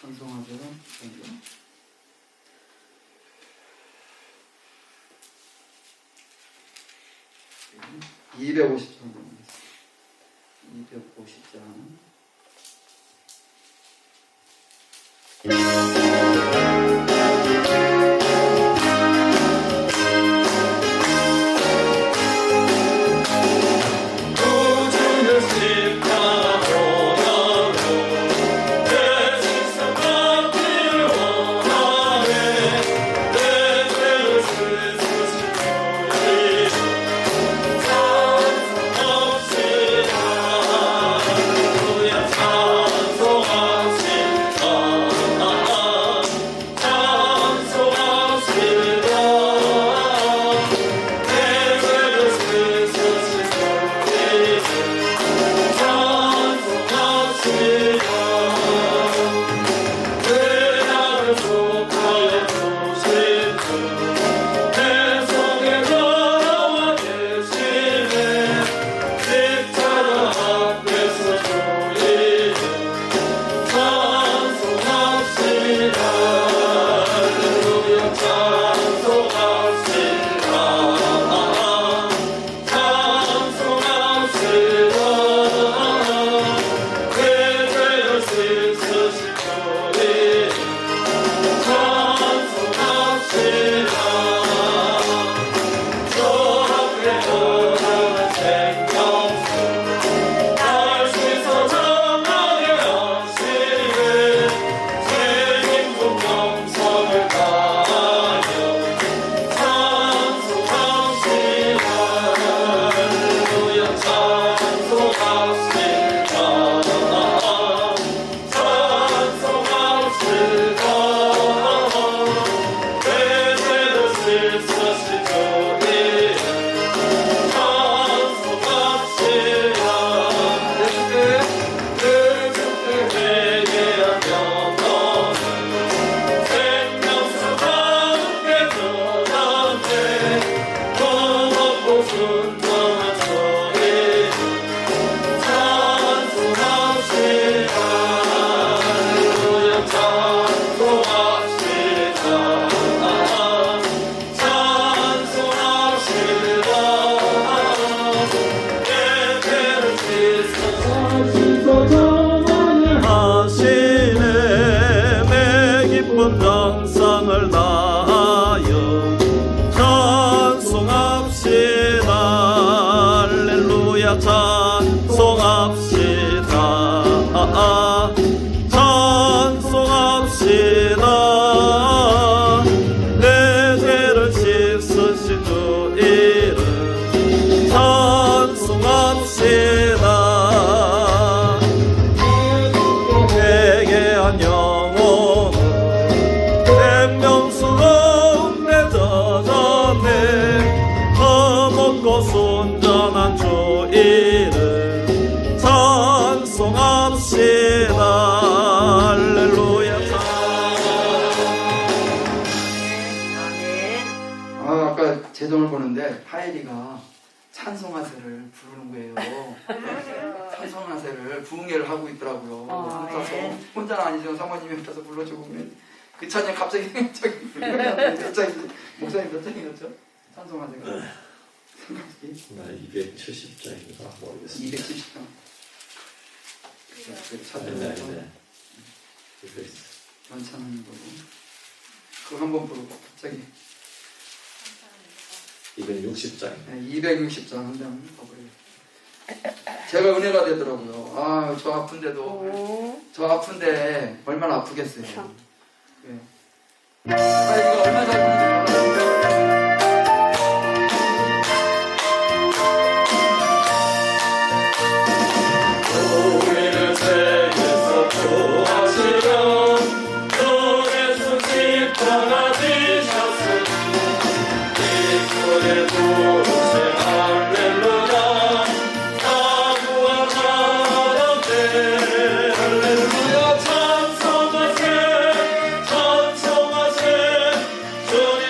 찬송하죠. 250장 250장 정성을 다하여 찬송합시다. 할렐루야 찬송합시다. 찬송합시다. 내 죄를 씻으신 주 이름 찬송합시다. 회개한 영혼은 생명스러운 내 저전에 허먹고 순전한 주 이름 찬송합시다. 할렐루야. 아까 재정을 보는데 하엘이가 찬송하세를 부르는 거예요. 찬송하세를 부흥회를 하고 있더라고요. 혼자서 혼자는 아니지만 사모님이 혼자서 불러주고 그 찬양 갑자기 갑자기 목사님 몇 장이었죠? 찬송하세가 나 270장인가 모르겠어. 270장. 아니네. 연찬하는 거고 그거 한번 부르고 갑자기 260장. 260장 한 장 버그래요. 제가 은혜가 되더라고요. 아, 저 아픈데도 저 아픈데 얼마나 아프겠어요. 네. 아, 이거 얼마나 잘 부르는지 우리를 죄에서 구하시려 주 예수 십자가 지셨으니 이쁘게 부르세 할렐루야. 사부와 사랑대 할렐루야. 찬송하세 찬송하세 주님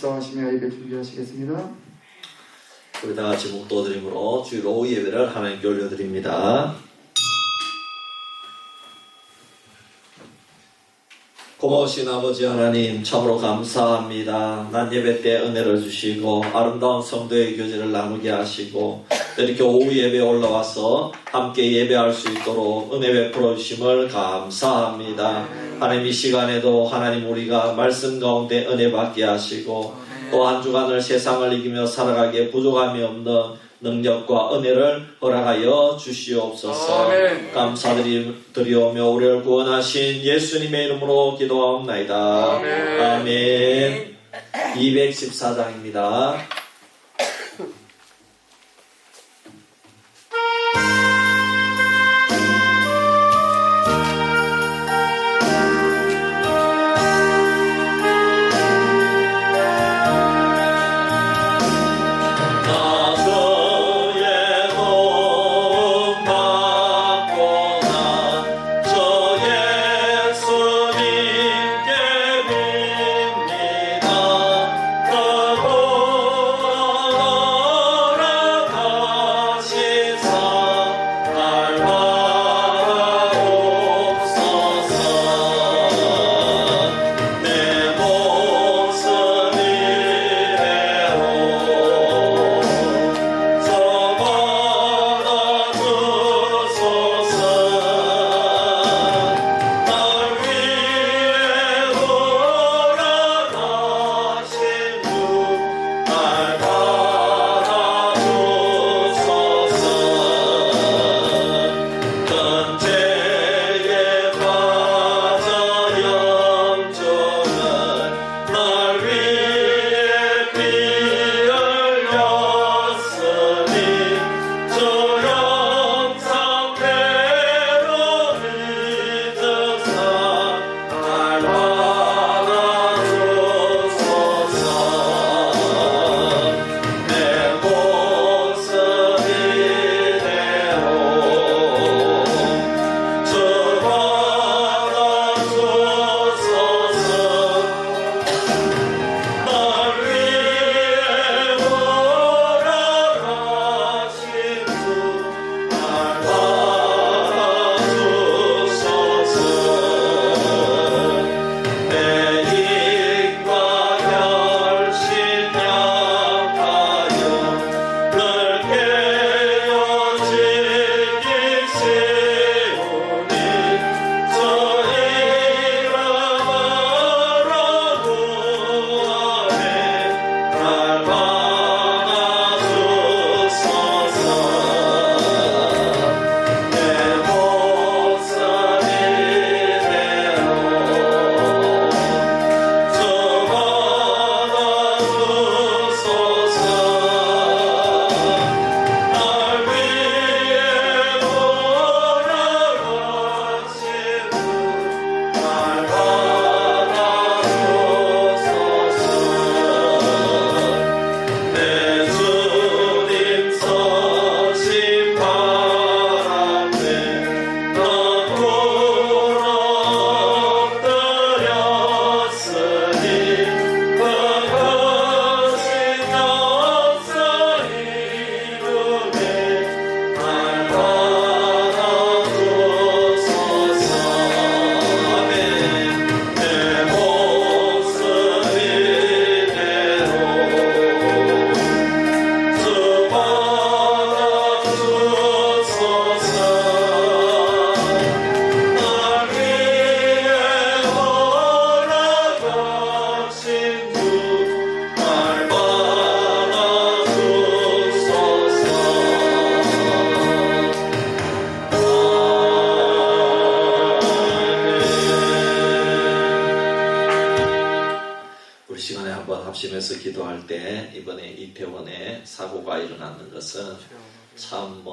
묵상하시며 예배 준비하시겠습니다. 우리 다 같이 묵도드림으로 주일 오후 예배를 하나님께 올려드립니다. 고마우신 아버지 하나님 참으로 감사합니다. 낮 예배 때 은혜를 주시고 아름다운 성도의 교제를 나누게 하시고 이렇게 오후 예배에 올라와서 함께 예배할 수 있도록 은혜 베풀어 주심을 감사합니다. 하나님 이 시간에도 하나님 우리가 말씀 가운데 은혜 받게 하시고 또 한 주간을 세상을 이기며 살아가기에 부족함이 없는 능력과 은혜를 허락하여 주시옵소서. 아멘. 감사드리오며 우리를 구원하신 예수님의 이름으로 기도하옵나이다. 아멘. 아멘. 214장입니다. 합심해서 기도할 때 이번에 이태원에 사고가 일어났는 것은 참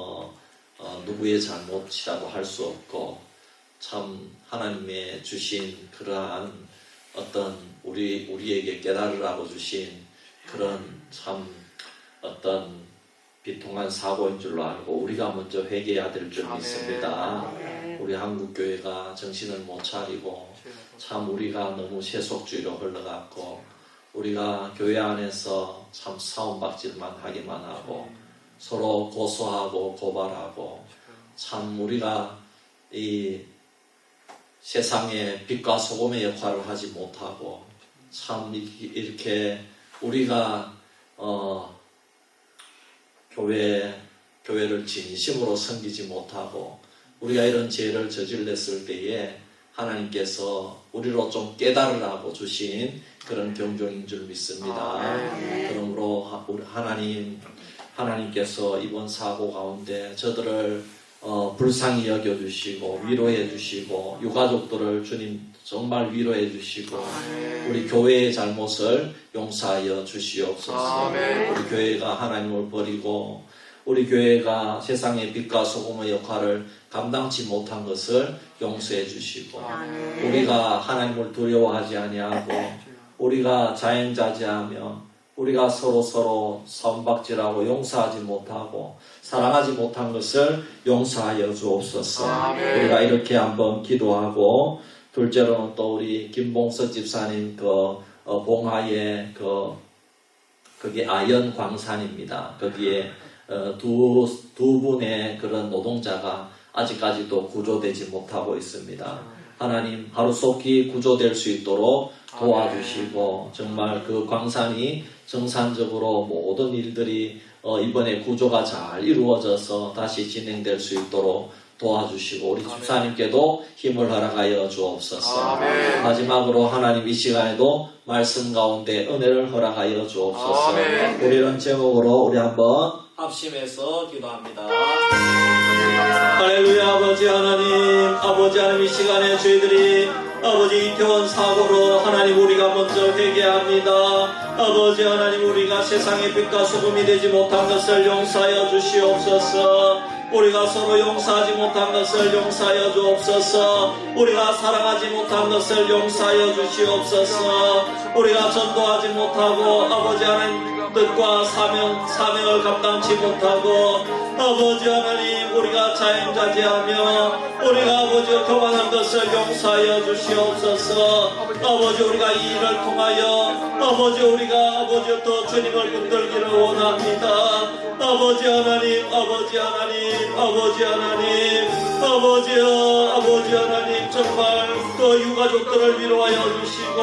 누구의 잘못이라고 할 수 없고 참 하나님의 주신 그러한 어떤 우리에게 깨달으라고 주신 그런 참 어떤 비통한 사고인 줄로 알고 우리가 먼저 회개해야 될 줄 믿습니다. 우리 한국교회가 정신을 못 차리고 참 우리가 너무 세속주의로 흘러갔고 우리가 교회 안에서 참 싸움박질만 하기만 하고 서로 고소하고 고발하고 참 우리가 이 세상에 빛과 소금의 역할을 하지 못하고 참 이렇게 우리가 교회를 진심으로 섬기지 못하고 우리가 이런 죄를 저질렀을 때에 하나님께서 우리로 좀 깨달으라고 주신 그런 경종인 줄 믿습니다. 그러므로 하나님께서 이번 사고 가운데 저들을 불쌍히 여겨주시고 위로해 주시고 유가족들을 주님 정말 위로해 주시고 우리 교회의 잘못을 용서하여 주시옵소서. 우리 교회가 하나님을 버리고 우리 교회가 세상의 빛과 소금의 역할을 감당치 못한 것을 용서해 주시고 우리가 하나님을 두려워하지 아니하고 우리가 자연자재하며 우리가 서로 선박질하고 용서하지 못하고 사랑하지 못한 것을 용서하여 주옵소서. 우리가 이렇게 한번 기도하고 둘째로는 또 우리 김봉서 집사님 봉하에 그게 아연 광산입니다. 거기에 두 분의 그런 노동자가 아직까지도 구조되지 못하고 있습니다. 하나님 하루속히 구조될 수 있도록 도와주시고 정말 그 광산이 정상적으로 모든 일들이 이번에 구조가 잘 이루어져서 다시 진행될 수 있도록 도와주시고 우리 집사님께도 힘을 허락하여 주옵소서. 마지막으로 하나님 이 시간에도 말씀 가운데 은혜를 허락하여 주옵소서. 우리 이런 제목으로 우리 한번 합심해서 기도합니다. 할렐루야. 아버지 하나님 이 시간에 저희들이 아버지 이태원 사고로 하나님 우리가 먼저 회개합니다. 아버지 하나님 우리가 세상의 빛과 소금이 되지 못한 것을 용서하여 주시옵소서. 우리가 서로 용서하지 못한 것을 용서하여 주옵소서. 우리가 사랑하지 못한 것을 용서하여 주시옵소서. 우리가 전도하지 못하고 아버지 하나님 뜻과 사명을 감당치 못하고 아버지 하나님 우리가 자연자재하며 우리가 아버지 교만한 것을 용서하여 주시옵소서. 아버지 우리가 이 일을 통하여 아버지 우리가 아버지 더 주님을 붙들기를 원합니다. 아버지 하나님 정말 그 유가족들을 위로하여 주시고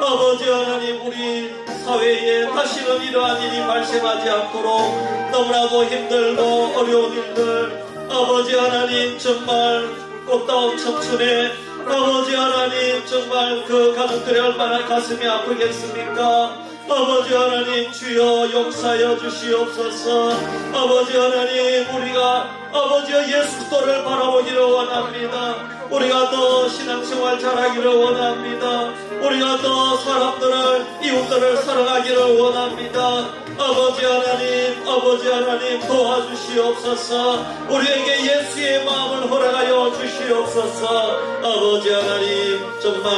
아버지 하나님 우리 사회에 다시는 이러한 일이 발생하지 않도록 너무나도 힘들고 어려운 일들 아버지 하나님 정말 꽃다운 청춘에 아버지 하나님 정말 그 가족들이 얼마나 가슴이 아프겠습니까? 아버지 하나님 주여 용서하여 주시옵소서. 아버지 하나님 우리가 아버지 예수 그리스도를 바라보기를 원합니다. 우리가 더 신앙생활 잘하기를 원합니다. 우리가 더 사람들을 이웃들을 사랑하기를 원합니다. 아버지 하나님 도와주시옵소서. 우리에게 예수의 마음을 허락하여 주시옵소서. 아버지 하나님 정말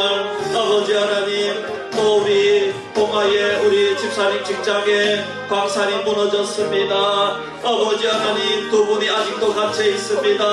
아버지 하나님 또 우리 봉화에 우리 집사님 직장에 광산이 무너졌습니다. 아버지 하나님 두 분이 아직도 갇혀 있습니다.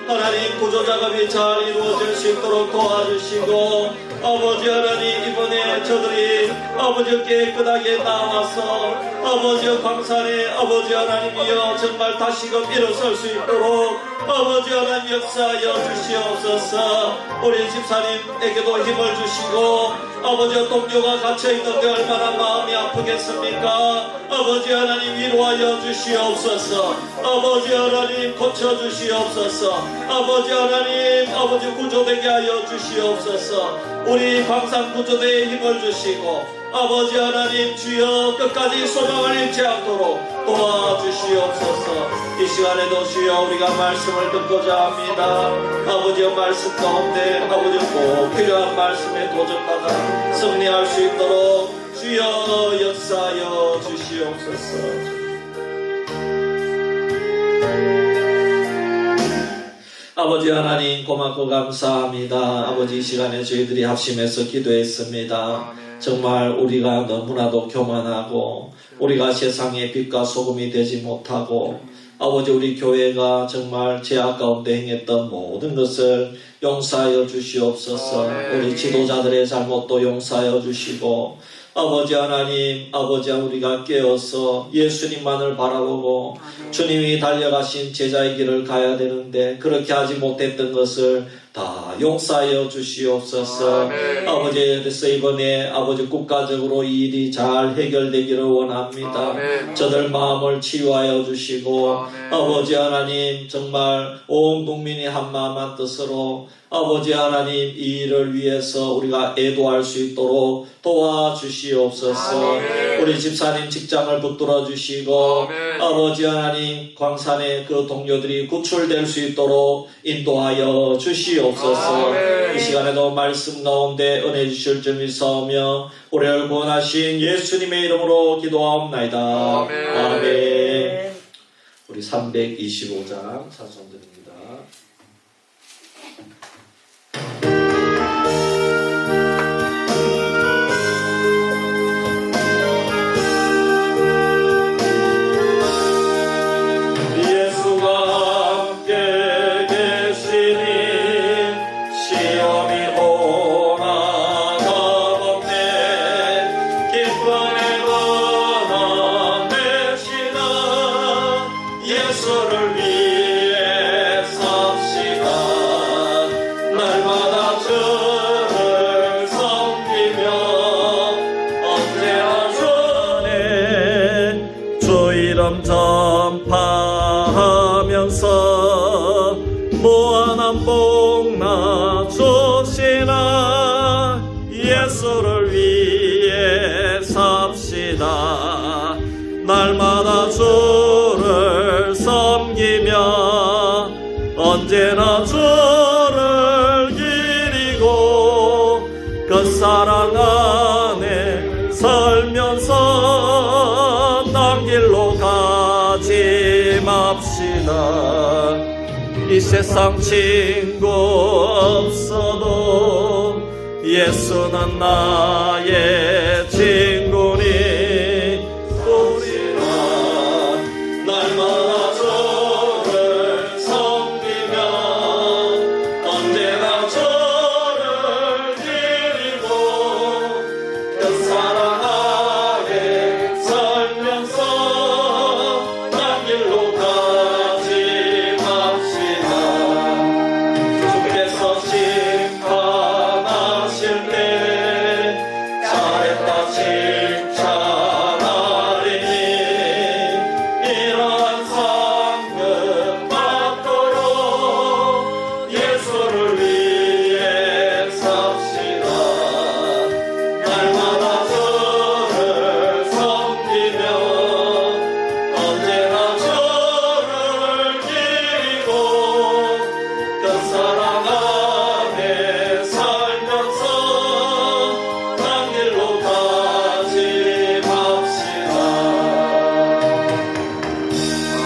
하나님 구조 작업이 잘 이루어질 수 있도록 도와주시고 아버지 하나님 이번에 저들이 아버지 깨끗하게 나와서 아버지 광산에 아버지 하나님이여 정말 다시금 일어설 수 있도록 아버지 하나님 역사하여 주시옵소서. 우리 집사님에게도 힘을 주시고 아버지 동료가 갇혀있는데 얼마나 마음이 아프겠습니까? 아버지 하나님 위로하여 주시옵소서. 아버지 하나님 고쳐주시옵소서. 아버지 하나님 아버지 구조되게 하여 주시옵소서. 우리 광산 구조대에 힘을 주시고 아버지 하나님 주여 끝까지 소망을 잃지 않도록 도와주시옵소서. 이 시간에도 주여 우리가 말씀을 듣고자 합니다. 아버지의 말씀 가운데 아버지 꼭 필요한 말씀에 도전받아 승리할 수 있도록 주여 역사하여 주시옵소서. 아버지 하나님 고맙고 감사합니다. 아버지 이 시간에 저희들이 합심해서 기도했습니다. 정말 우리가 너무나도 교만하고 우리가 세상의 빛과 소금이 되지 못하고 아버지 우리 교회가 정말 죄악 가운데 행했던 모든 것을 용서하여 주시옵소서. 우리 지도자들의 잘못도 용서하여 주시고 아버지 하나님, 아버지 우리가 깨어서 예수님만을 바라보고 주님이 달려가신 제자의 길을 가야 되는데 그렇게 하지 못했던 것을 다 용서하여 주시옵소서. 아멘. 아버지, 그래서 이번에 아버지 국가적으로 이 일이 잘 해결되기를 원합니다. 아멘. 저들 마음을 치유하여 주시고 아멘. 아버지 하나님, 정말 온 국민이 한마음 한뜻으로 아버지 하나님 이 일을 위해서 우리가 애도할 수 있도록 도와주시옵소서. 아멘. 우리 집사님 직장을 붙들어 주시고 아멘. 아버지 하나님 광산의 그 동료들이 구출될 수 있도록 인도하여 주시옵소서. 아멘. 이 시간에도 말씀 가운데 은혜 주실 줄 믿사오며 우리를 구원하신 예수님의 이름으로 기도하옵나이다. 아멘. 아멘. 우리 325장 찬송드립니다. 예수가 함께 계시니 시험이 오나 가볍네 기쁨의 권한 되시나 예수를 위해 삽시다. 날마다 주를 섬기며 언제나 전에 주 이름 전파하면서 무한한 복나 주시나 예수를 위해 삽시다. 날마다 주를 섬기며 언제나 주를 기리고 그 사랑 안에 살면서 딴 길로 가지 맙시다. 이 세상 친구 없어도 예수는 나의 친구니 우리가 날마다 주를 섬기며 언제나 주를 기리고 그 사랑 안에 살면서 딴 길로 가지 맙시다. 주께서 심판하실 때 잘했다 칭찬하리니 이러한 상급 받도록 예수를 위해 삽시다. 날마다 주를 섬기며 언제나 주를 기리고 그 사랑 안에 살면서 딴 길로 가지 맙시다.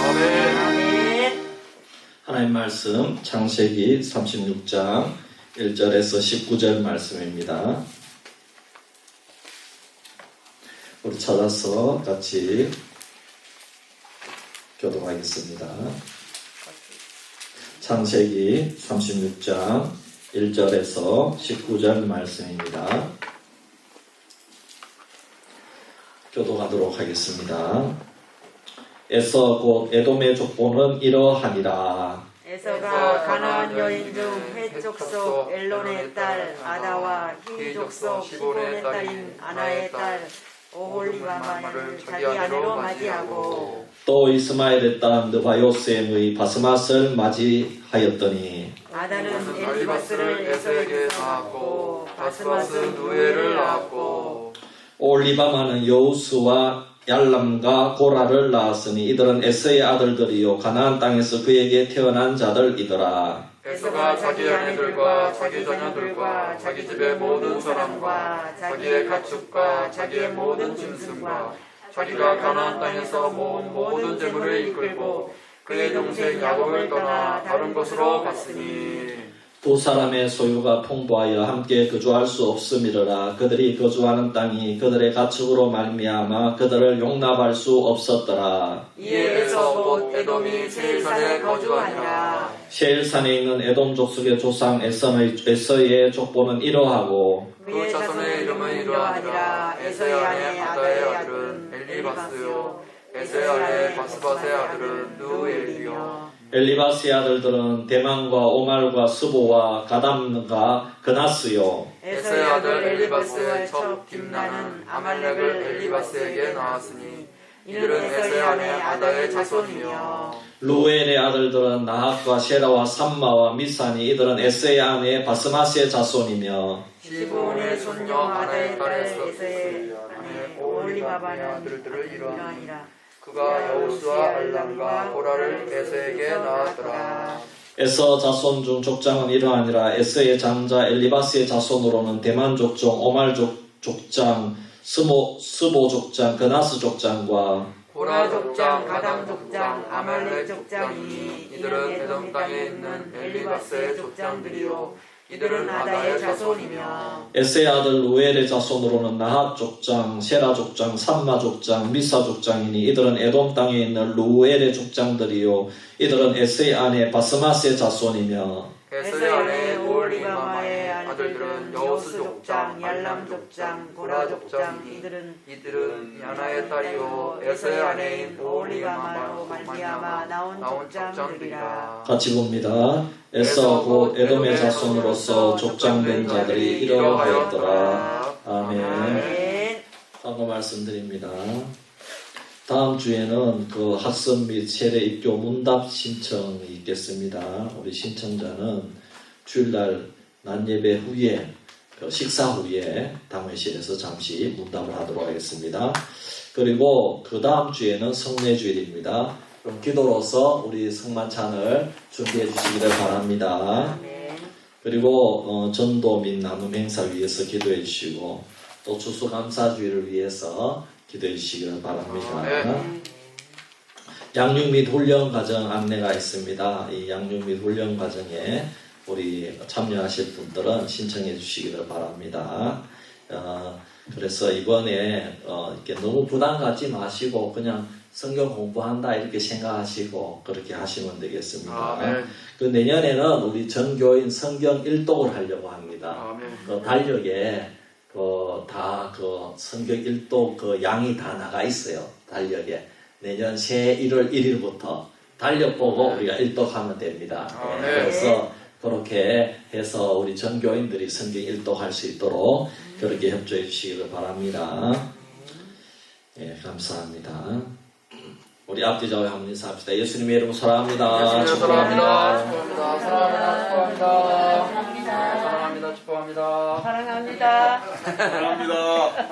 아멘. 하나님 말씀 창세기 36장 1절에서 19절 말씀입니다. 우리 찾아서 같이 교독하겠습니다. 창세기 36장 1절에서 19절 말씀입니다. 교독하도록 하겠습니다. 에서 곧 에돔의 족보는 이러하니라. 에서가 가나안 여인 중 헷 족속 엘론의 딸 아다와 히 족속 시본의 딸인 아나의 딸 오홀리바마를 자기 아내로 맞이하고 또 이스마엘의 딸 느바요셈의 바스맛을 맞이하였더니 아다는 엘리바스를 에서에게 낳았고 바스맛은 누에를 낳았고 올리바마는 여우스와 얄람과 고라를 낳았으니 이들은 에서의 아들들이요 가나안 땅에서 그에게 태어난 자들이더라. 에서가 자기 아내들과 자기 자녀들과 자기 집의 모든 사람과 자기의 가축과 자기의 모든 짐승과 자기가 가나안 땅에서 모은 모든 재물을 이끌고 그의 동생 야곱을 떠나 다른 곳으로 갔으니 두 사람의 소유가 풍부하여 함께 거주할 수 없음이러라. 그들이 거주하는 땅이 그들의 가축으로 말미암아 그들을 용납할 수 없었더라. 이에 에서 곧 에돔이 세일산에 거주하니라. 세일산에 있는 에돔 족속의 조상 에서의 족보는 이러하고 그의 자손의 이름은 이러하니라. 에서의 아내 아다의 아들은 엘리바스요 에서의 아내 바스바스의 아들은 누엘이요 엘리바스의 아들들은 대만과 오말과 스보와 가담과 그나스요. 에서의 아들 엘리바스의 첩 딥나는 아말렉을 엘리바스에게 낳았으니 이들은 에서의 아내 아다의 자손이며 루엘의 아들들은 나학과 셰라와 삼마와 미산이 이들은 에스의 아내 바스마스의 자손이며 시브온의 손녀 아다의 딸 에서의 아내 오홀리바바는 아들들을 이러하니라 그가 여우스와 알람과 고라를 에서에게 낳았더라. 에서 자손 중 족장은 이러하니라. 에스의 장자 엘리바스의 자손으로는 대만 족장, 오말 족장, 스보 족장, 그나스 족장과 고라 족장, 가담 족장, 아말렉 족장이니 이들은 에돔 땅에 있는 엘리바스의 족장들이요 이들은 아다의 자손이며 에스의 아들 루엘의 자손으로는 나핫 족장, 셰라 족장, 삼마 족장, 미사 족장이니 이들은 에돔 땅에 있는 루엘의 족장들이요 이들은 에스의 아내 바스마스의 자손이며 에서의 아내 오홀리바마의 아들들은 여호스 족장, 얄람 족장, 고라 족장 이들은 야나의 딸이요 에서의 아내인 오홀리바마로 말미암아 나온 족장들이라. 같이 봅니다. 에서 곧 에돔의 자손으로서 족장된 자들이 이러하였더라. 아멘. 아멘. 하고 말씀드립니다. 다음 주에는 그 학습 및 세례 입교 문답 신청이 있겠습니다. 우리 신청자는 주일날 낮예배 후에 그 식사 후에 당회실에서 잠시 문답을 하도록 하겠습니다. 그리고 그 다음 주에는 성례주일입니다. 그럼 기도로서 우리 성만찬을 준비해 주시기를 바랍니다. 아멘. 그리고 전도 및 나눔 행사 위해서 기도해 주시고 또 추수감사주의를 위해서 기도해 주시기를 바랍니다. 양육 및 훈련 과정 안내가 있습니다. 이 양육 및 훈련 과정에 우리 참여하실 분들은 신청해 주시기를 바랍니다. 그래서 이번에 이렇게 너무 부담 갖지 마시고 그냥 성경 공부한다 이렇게 생각하시고 그렇게 하시면 되겠습니다. 아멘. 그 내년에는 우리 전교인 성경 일독을 하려고 합니다. 아멘. 그 달력에 다 성경 일독 양이 다 나가 있어요. 달력에 내년 새 1월 1일부터 달력 보고 우리가 일독하면 됩니다. 아멘. 그래서 그렇게 해서 우리 전교인들이 성경 일독할 수 있도록 그렇게 협조해 주시기를 바랍니다. 예, 감사합니다. 우리 앞뒤 좌우 한번 인사합시다. 예수님의 이름으로 사랑합니다. 예수님 사랑합니다. 축복합니다. 축복합니다. 사랑합니다. 사랑합니다. 축복합니다. 사랑합니다. 사랑합니다.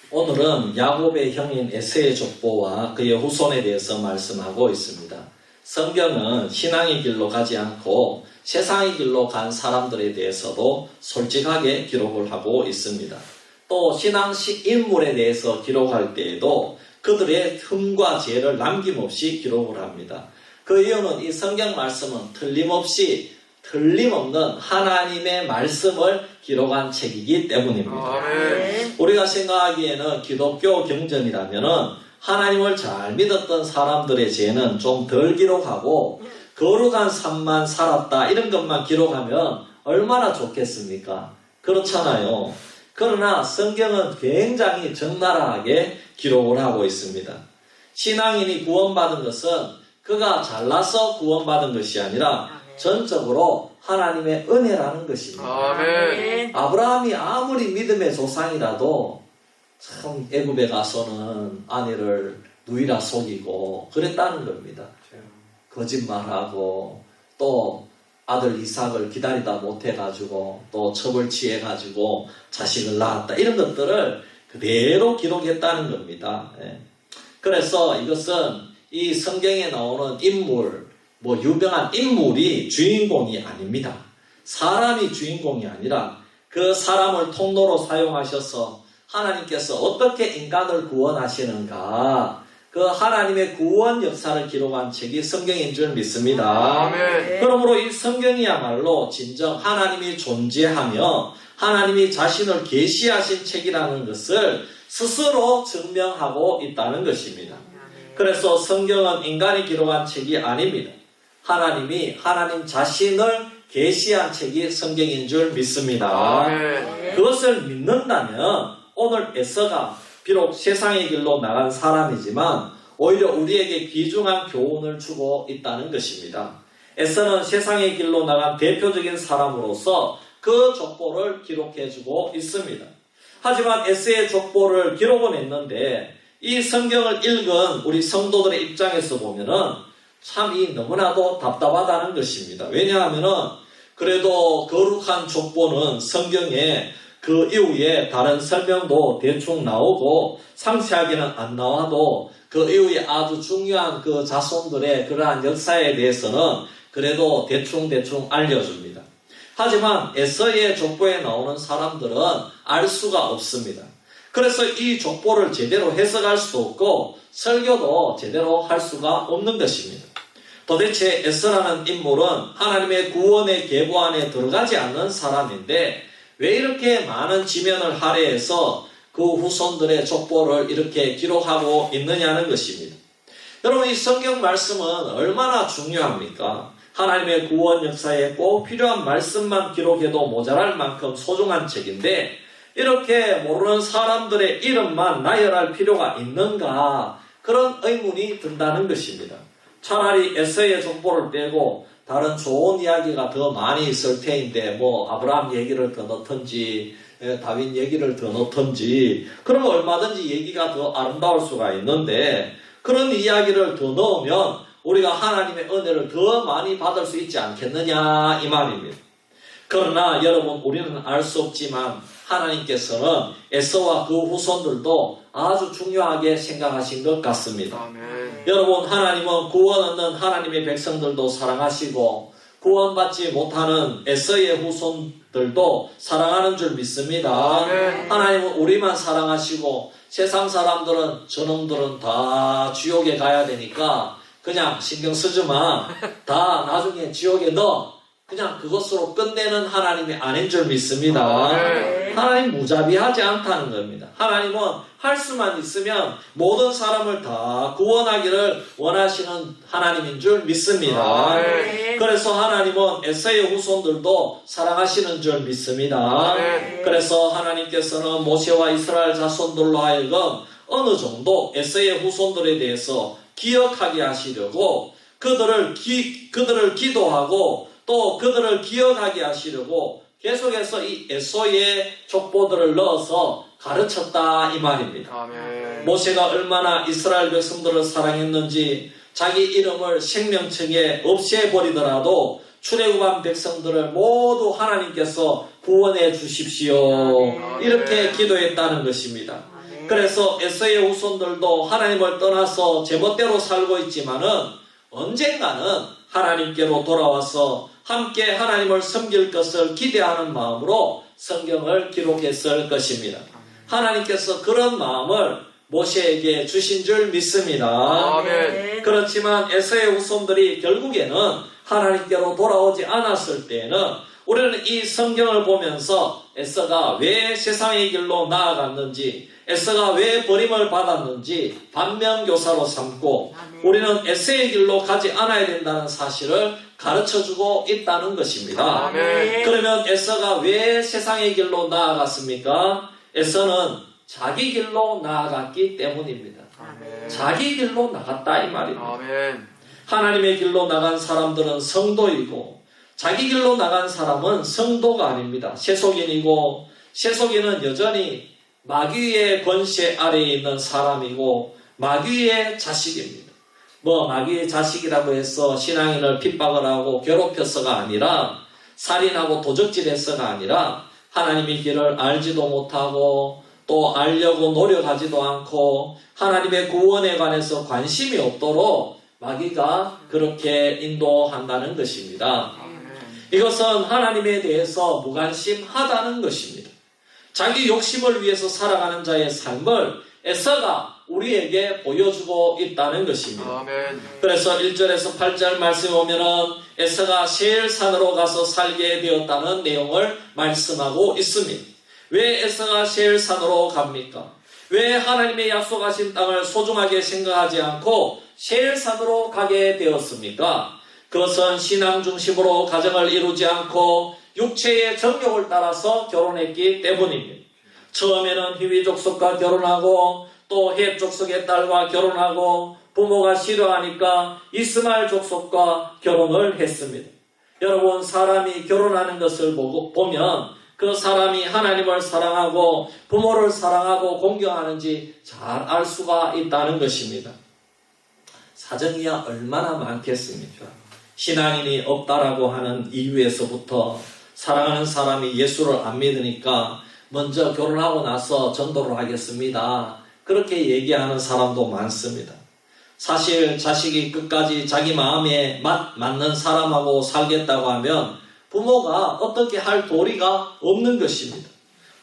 오늘은 야곱의 형인 에서의 족보와 그의 후손에 대해서 말씀하고 있습니다. 성경은 신앙의 길로 가지 않고 세상의 길로 간 사람들에 대해서도 솔직하게 기록을 하고 있습니다. 또 신앙식 인물에 대해서 기록할 때에도 그들의 흠과 죄를 남김없이 기록을 합니다. 그 이유는 이 성경 말씀은 틀림없는 하나님의 말씀을 기록한 책이기 때문입니다. 아멘. 우리가 생각하기에는 기독교 경전이라면은 하나님을 잘 믿었던 사람들의 죄는 좀 덜 기록하고 거룩한 삶만 살았다 이런 것만 기록하면 얼마나 좋겠습니까? 그렇잖아요. 그러나 성경은 굉장히 적나라하게 기록을 하고 있습니다. 신앙인이 구원받은 것은 그가 잘나서 구원받은 것이 아니라 전적으로 하나님의 은혜라는 것입니다. 아멘. 아브라함이 아무리 믿음의 조상이라도 참 애굽에 가서는 아내를 누이라 속이고 그랬다는 겁니다. 거짓말하고 또 아들 이삭을 기다리다 못해가지고 또 첩을 취해가지고 자식을 낳았다 이런 것들을 그대로 기록했다는 겁니다. 그래서 이것은 이 성경에 나오는 인물 유명한 인물이 주인공이 아닙니다. 사람이 주인공이 아니라 그 사람을 통로로 사용하셔서 하나님께서 어떻게 인간을 구원하시는가 그 하나님의 구원 역사를 기록한 책이 성경인 줄 믿습니다. 아멘. 그러므로 이 성경이야말로 진정 하나님이 존재하며 하나님이 자신을 계시하신 책이라는 것을 스스로 증명하고 있다는 것입니다. 그래서 성경은 인간이 기록한 책이 아닙니다. 하나님이 하나님 자신을 계시한 책이 성경인 줄 믿습니다. 아멘. 그것을 믿는다면 오늘 에서가 비록 세상의 길로 나간 사람이지만 오히려 우리에게 귀중한 교훈을 주고 있다는 것입니다. 에서는 세상의 길로 나간 대표적인 사람으로서 그 족보를 기록해주고 있습니다. 하지만 에서의 족보를 기록은 했는데 이 성경을 읽은 우리 성도들의 입장에서 보면은 참이 너무나도 답답하다는 것입니다. 왜냐하면은 그래도 거룩한 족보는 성경에 그 이후에 다른 설명도 대충 나오고 상세하게는 안 나와도 그 이후에 아주 중요한 그 자손들의 그러한 역사에 대해서는 그래도 대충 알려줍니다. 하지만 에서의 족보에 나오는 사람들은 알 수가 없습니다. 그래서 이 족보를 제대로 해석할 수도 없고 설교도 제대로 할 수가 없는 것입니다. 도대체 에서라는 인물은 하나님의 구원의 계보 안에 들어가지 않는 사람인데 왜 이렇게 많은 지면을 할애해서 그 후손들의 족보를 이렇게 기록하고 있느냐는 것입니다. 여러분, 이 성경 말씀은 얼마나 중요합니까? 하나님의 구원 역사에 꼭 필요한 말씀만 기록해도 모자랄 만큼 소중한 책인데 이렇게 모르는 사람들의 이름만 나열할 필요가 있는가, 그런 의문이 든다는 것입니다. 차라리 에서의 족보를 빼고 다른 좋은 이야기가 더 많이 있을 테인데 아브라함 얘기를 더 넣던지 다윗 얘기를 더 넣던지 그러면 얼마든지 얘기가 더 아름다울 수가 있는데 그런 이야기를 더 넣으면 우리가 하나님의 은혜를 더 많이 받을 수 있지 않겠느냐 이 말입니다. 그러나 여러분, 우리는 알 수 없지만 하나님께서는 에서와 그 후손들도 아주 중요하게 생각하신 것 같습니다. 아멘. 여러분, 하나님은 구원 얻는 하나님의 백성들도 사랑하시고 구원받지 못하는 에서의 후손들도 사랑하는 줄 믿습니다. 아멘. 하나님은 우리만 사랑하시고 세상 사람들은 저놈들은 다 지옥에 가야 되니까 그냥 신경 쓰지 마. 다 나중에 지옥에 넣어. 그냥 그것으로 끝내는 하나님이 아닌 줄 믿습니다. 아멘. 하나님 무자비하지 않다는 겁니다. 하나님은 할 수만 있으면 모든 사람을 다 구원하기를 원하시는 하나님인 줄 믿습니다. 아멘. 그래서 하나님은 에서의 후손들도 사랑하시는 줄 믿습니다. 아멘. 그래서 하나님께서는 모세와 이스라엘 자손들로 하여금 어느 정도 에서의 후손들에 대해서 기억하게 하시려고 그들을 기도하고 또 그들을 기억하게 하시려고 계속해서 이 에서의 족보들을 넣어서 가르쳤다 이 말입니다. 아멘. 모세가 얼마나 이스라엘 백성들을 사랑했는지 자기 이름을 생명책에 없애버리더라도 출애굽한 백성들을 모두 하나님께서 구원해 주십시오. 아멘. 이렇게 기도했다는 것입니다. 그래서 에서의 후손들도 하나님을 떠나서 제멋대로 살고 있지만은 언젠가는 하나님께로 돌아와서 함께 하나님을 섬길 것을 기대하는 마음으로 성경을 기록했을 것입니다. 하나님께서 그런 마음을 모세에게 주신 줄 믿습니다. 아멘. 그렇지만 에서의 후손들이 결국에는 하나님께로 돌아오지 않았을 때에는 우리는 이 성경을 보면서 에서가 왜 세상의 길로 나아갔는지, 에서가 왜 버림을 받았는지 반면교사로 삼고 우리는 에서의 길로 가지 않아야 된다는 사실을 가르쳐주고 있다는 것입니다. 아멘. 그러면 에서가 왜 세상의 길로 나아갔습니까? 에서는 자기 길로 나아갔기 때문입니다. 아멘. 자기 길로 나갔다 이 말입니다. 아멘. 하나님의 길로 나간 사람들은 성도이고 자기 길로 나간 사람은 성도가 아닙니다. 세속인이고 세속인은 여전히 마귀의 권세 아래에 있는 사람이고 마귀의 자식입니다. 마귀의 자식이라고 해서 신앙인을 핍박을 하고 괴롭혀서가 아니라 살인하고 도적질해서가 아니라 하나님의 길을 알지도 못하고 또 알려고 노력하지도 않고 하나님의 구원에 관해서 관심이 없도록 마귀가 그렇게 인도한다는 것입니다. 이것은 하나님에 대해서 무관심하다는 것입니다. 자기 욕심을 위해서 살아가는 자의 삶을 에서가 우리에게 보여주고 있다는 것입니다. 아멘. 그래서 1절에서 8절 말씀에 오면은 에서가 세일산으로 가서 살게 되었다는 내용을 말씀하고 있습니다. 왜 에서가 세일산으로 갑니까? 왜 하나님의 약속하신 땅을 소중하게 생각하지 않고 세일산으로 가게 되었습니까? 그것은 신앙 중심으로 가정을 이루지 않고 육체의 정욕을 따라서 결혼했기 때문입니다. 처음에는 희위 족속과 결혼하고 또 헷 족속의 딸과 결혼하고 부모가 싫어하니까 이스마엘 족속과 결혼을 했습니다. 여러분, 사람이 결혼하는 것을 보면 그 사람이 하나님을 사랑하고 부모를 사랑하고 공경하는지 잘 알 수가 있다는 것입니다. 사정이야 얼마나 많겠습니까? 신앙인이 없다라고 하는 이유에서부터 사랑하는 사람이 예수를 안 믿으니까 먼저 결혼하고 나서 전도를 하겠습니다. 그렇게 얘기하는 사람도 많습니다. 사실 자식이 끝까지 자기 마음에 맞는 사람하고 살겠다고 하면 부모가 어떻게 할 도리가 없는 것입니다.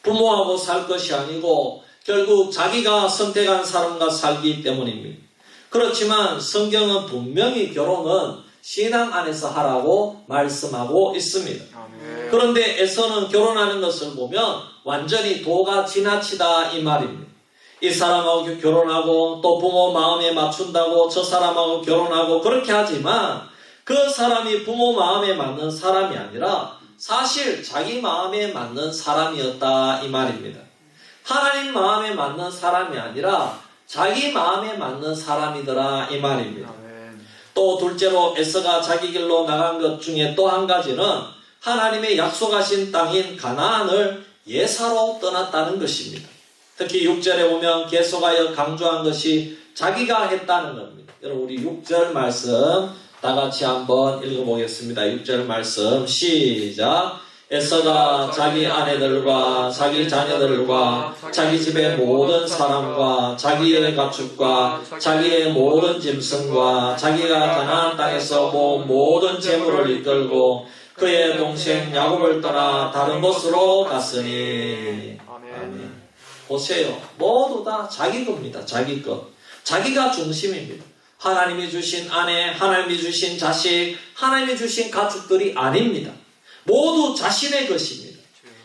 부모하고 살 것이 아니고 결국 자기가 선택한 사람과 살기 때문입니다. 그렇지만 성경은 분명히 결혼은 신앙 안에서 하라고 말씀하고 있습니다. 그런데 에서는 결혼하는 것을 보면 완전히 도가 지나치다 이 말입니다. 이 사람하고 결혼하고 또 부모 마음에 맞춘다고 저 사람하고 결혼하고 그렇게 하지만 그 사람이 부모 마음에 맞는 사람이 아니라 사실 자기 마음에 맞는 사람이었다 이 말입니다. 하나님 마음에 맞는 사람이 아니라 자기 마음에 맞는 사람이더라 이 말입니다. 또 둘째로 에서가 자기 길로 나간 것 중에 또 한 가지는 하나님의 약속하신 땅인 가나안을 예사로 떠났다는 것입니다. 특히 6절에 보면 계속하여 강조한 것이 자기가 했다는 겁니다. 여러분, 우리 6절 말씀 다 같이 한번 읽어보겠습니다. 6절 말씀 시작. 에서가 자기 아내들과 자기 자녀들과 자기 집의 모든 사람과 자기의 가축과 자기의 모든 짐승과 자기가 가나안 땅에서 모은 모든 재물을 이끌고 그의 동생 야곱을 떠나 다른 곳으로 갔으니. 아멘. 보세요. 모두 다 자기 겁니다. 자기 것. 자기가 중심입니다. 하나님이 주신 아내, 하나님이 주신 자식, 하나님이 주신 가축들이 아닙니다. 모두 자신의 것입니다.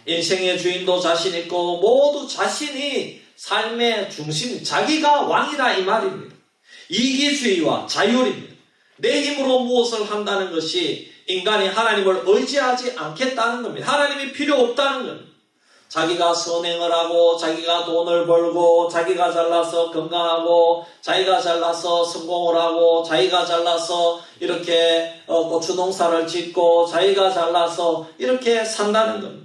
인생의 주인도 자신 있고 모두 자신이 삶의 중심, 자기가 왕이라 이 말입니다. 이기주의와 자율입니다. 내 힘으로 무엇을 한다는 것이 인간이 하나님을 의지하지 않겠다는 겁니다. 하나님이 필요 없다는 겁니다. 자기가 선행을 하고 자기가 돈을 벌고 자기가 잘나서 건강하고 자기가 잘나서 성공을 하고 자기가 잘나서 이렇게 고추 농사를 짓고 자기가 잘나서 이렇게 산다는 겁니다.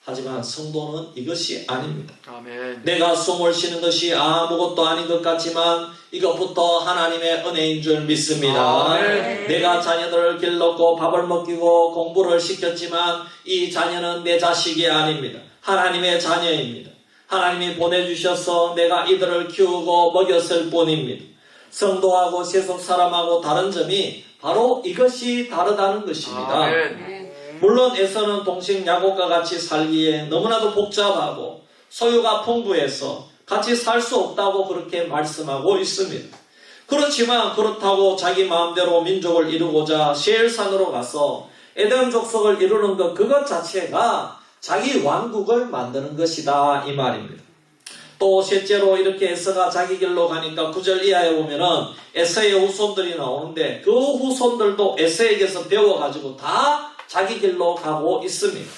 하지만 성도는 이것이 아닙니다. 아멘. 내가 숨을 쉬는 것이 아무것도 아닌 것 같지만 이것부터 하나님의 은혜인 줄 믿습니다. 아멘. 내가 자녀들을 길렀고 밥을 먹이고 공부를 시켰지만 이 자녀는 내 자식이 아닙니다. 하나님의 자녀입니다. 하나님이 보내주셔서 내가 이들을 키우고 먹였을 뿐입니다. 성도하고 세속 사람하고 다른 점이 바로 이것이 다르다는 것입니다. 아멘. 물론 에서는 동생 야곱과 같이 살기에 너무나도 복잡하고 소유가 풍부해서 같이 살 수 없다고 그렇게 말씀하고 있습니다. 그렇지만 그렇다고 자기 마음대로 민족을 이루고자 세일산으로 가서 에덴 족속을 이루는 그것 자체가 자기 왕국을 만드는 것이다 이 말입니다. 또 셋째로 이렇게 에서가 자기 길로 가니까 9절 이하에 보면은 에서의 후손들이 나오는데 그 후손들도 에서에게서 배워가지고 다 자기 길로 가고 있습니다.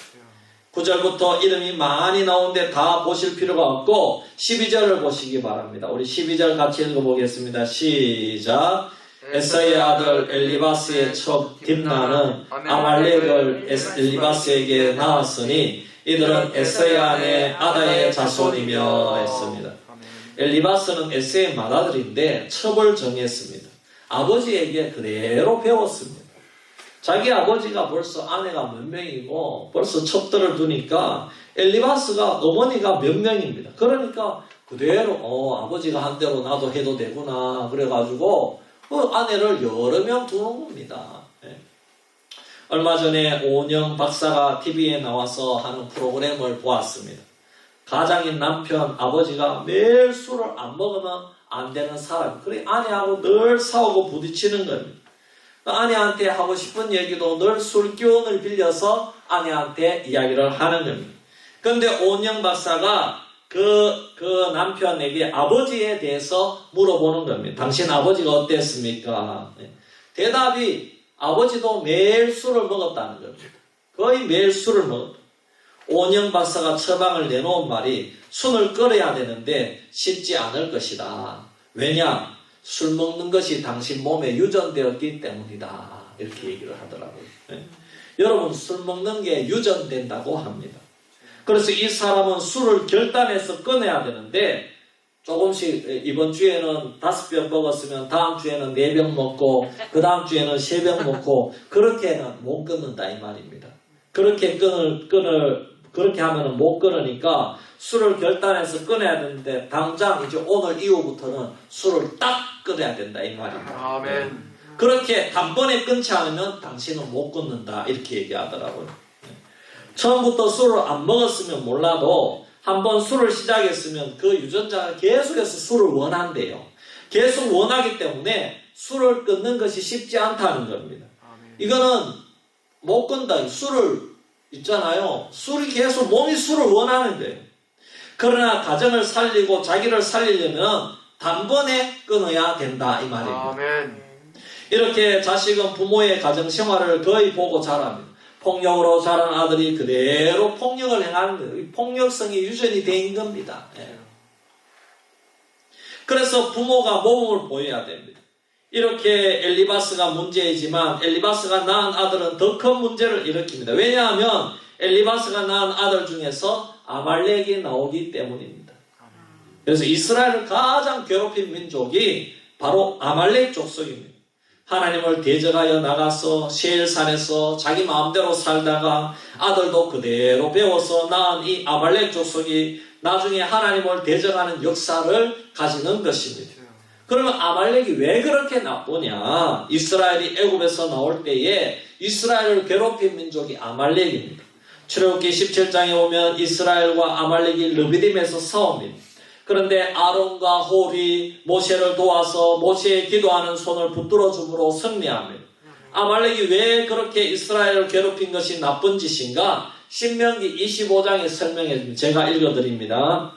9절부터 이름이 많이 나오는데 다 보실 필요가 없고 12절을 보시기 바랍니다. 우리 12절 같이 읽어보겠습니다. 시작. 에서의 아들 엘리바스의 첩 딥나는 아말렉을 엘리바스에게 낳았으니 이들은 에서의 아내 아다의 자손이며 했습니다. 엘리바스는 에서의 맏아들인데 첩을 정했습니다. 아버지에게 그대로 배웠습니다. 자기 아버지가 벌써 아내가 몇 명이고 벌써 첩들을 두니까 엘리바스가 어머니가 몇 명입니다. 그러니까 그대로 아버지가 한 대로 나도 해도 되구나 그래가지고 그 아내를 여러 명 두는 겁니다. 네. 얼마 전에 오은영 박사가 TV에 나와서 하는 프로그램을 보았습니다. 가장인 남편 아버지가 매일 술을 안 먹으면 안 되는 사람. 그래 아내하고 늘 싸우고 부딪히는 겁니다. 아내한테 하고 싶은 얘기도 늘 술 기운을 빌려서 아내한테 이야기를 하는 겁니다. 그런데 오은영 박사가 그 남편에게 아버지에 대해서 물어보는 겁니다. 당신 아버지가 어땠습니까? 네. 대답이 아버지도 매일 술을 먹었다는 겁니다. 거의 매일 술을 먹었다. 오은영 박사가 처방을 내놓은 말이 손을 끌어야 되는데 쉽지 않을 것이다. 왜냐? 술 먹는 것이 당신 몸에 유전되었기 때문이다. 이렇게 얘기를 하더라고요. 네. 여러분, 술 먹는 게 유전된다고 합니다. 그래서 이 사람은 술을 결단해서 끊어야 되는데 조금씩 이번 주에는 5병 먹었으면 다음 주에는 4병 먹고 그 다음 주에는 3병 먹고 그렇게는 못 끊는다 이 말입니다. 그렇게 그렇게 하면은 못 끊으니까 술을 결단해서 끊어야 되는데 당장 이제 오늘 이후부터는 술을 딱 끊어야 된다 이 말입니다. 아멘. 그렇게 단번에 끊지 않으면 당신은 못 끊는다 이렇게 얘기하더라고요. 처음부터 술을 안 먹었으면 몰라도 한번 술을 시작했으면 그 유전자가 계속해서 술을 원한대요. 계속 원하기 때문에 술을 끊는 것이 쉽지 않다는 겁니다. 이거는 못 끊다. 술을 있잖아요. 술이 계속 몸이 술을 원하는 거예요. 그러나 가정을 살리고 자기를 살리려면 단번에 끊어야 된다 이 말입니다. 아멘. 이렇게 자식은 부모의 가정 생활을 거의 보고 자랍니다. 폭력으로 자란 아들이 그대로 폭력을 행하는 거예요. 폭력성이 유전이 된 겁니다. 예. 그래서 부모가 모범을 보여야 됩니다. 이렇게 엘리바스가 문제이지만 엘리바스가 낳은 아들은 더 큰 문제를 일으킵니다. 왜냐하면 엘리바스가 낳은 아들 중에서 아말렉이 나오기 때문입니다. 그래서 이스라엘을 가장 괴롭힌 민족이 바로 아말렉 족속입니다. 하나님을 대적하여 나가서 세일산에서 자기 마음대로 살다가 아들도 그대로 배워서 낳은 이 아말렉 족속이 나중에 하나님을 대적하는 역사를 가지는 것입니다. 그러면 아말렉이 왜 그렇게 나쁘냐? 이스라엘이 애굽에서 나올 때에 이스라엘을 괴롭힌 민족이 아말렉입니다. 출애굽기 17장에 오면 이스라엘과 아말렉이 르비딤에서 싸웁니다. 그런데 아론과 홀이 모세를 도와서 모세의 기도하는 손을 붙들어 줌으로 승리합니다. 아말렉이 왜 그렇게 이스라엘을 괴롭힌 것이 나쁜 짓인가? 신명기 25장에 설명해 줍니다. 제가 읽어드립니다.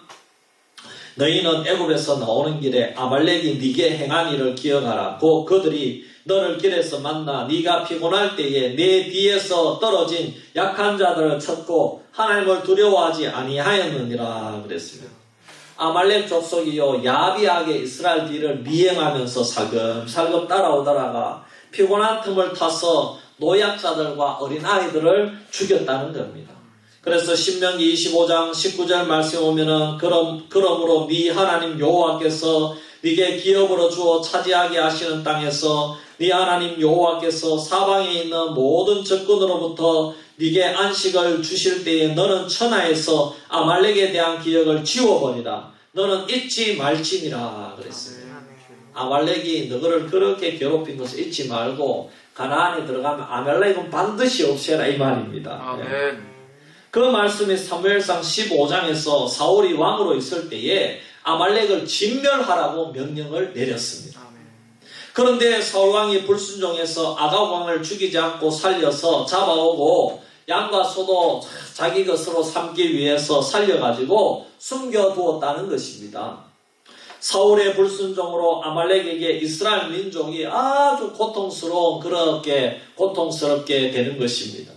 너희는 애굽에서 나오는 길에 아말렉이 네게 행한 일을 기억하라. 곧 그들이 너를 길에서 만나 네가 피곤할 때에 네 뒤에서 떨어진 약한 자들을 쳤고 하나님을 두려워하지 아니하였느니라 그랬습니다. 아말렉 족속이요 야비하게 이스라엘 뒤를 미행하면서 살금살금 따라오다가 피곤한 틈을 타서 노약자들과 어린아이들을 죽였다는 겁니다. 그래서 신명기 25장 19절 말씀에 오면은 그러므로 네 하나님 여호와께서 네게 기업으로 주어 차지하게 하시는 땅에서 네 하나님 여호와께서 사방에 있는 모든 적군으로부터 네게 안식을 주실 때에 너는 천하에서 아말렉에 대한 기억을 지워버리라. 너는 잊지 말지니라 그랬습니다. 아말렉이 너를 그렇게 괴롭힌 것을 잊지 말고 가나안에 들어가면 아말렉은 반드시 없애라 이 말입니다. 아멘. 그 말씀이 사무엘상 15장에서 사울이 왕으로 있을 때에 아말렉을 진멸하라고 명령을 내렸습니다. 그런데 사울왕이 불순종해서 아각왕을 죽이지 않고 살려서 잡아오고 양과 소도 자기 것으로 삼기 위해서 살려가지고 숨겨두었다는 것입니다. 사울의 불순종으로 아말렉에게 이스라엘 민족이 아주 그렇게 고통스럽게 되는 것입니다.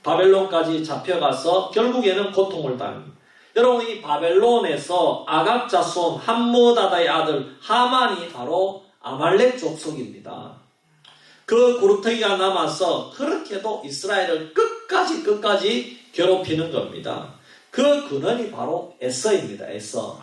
바벨론까지 잡혀가서 결국에는 고통을 당합니다. 여러분 이 바벨론에서 아각 자손 함므다다의 아들 하만이 바로 아말렉 족속입니다. 그 구루터기가 남아서 그렇게도 이스라엘을 끝까지 괴롭히는 겁니다. 그 근원이 바로 에서입니다. 에서.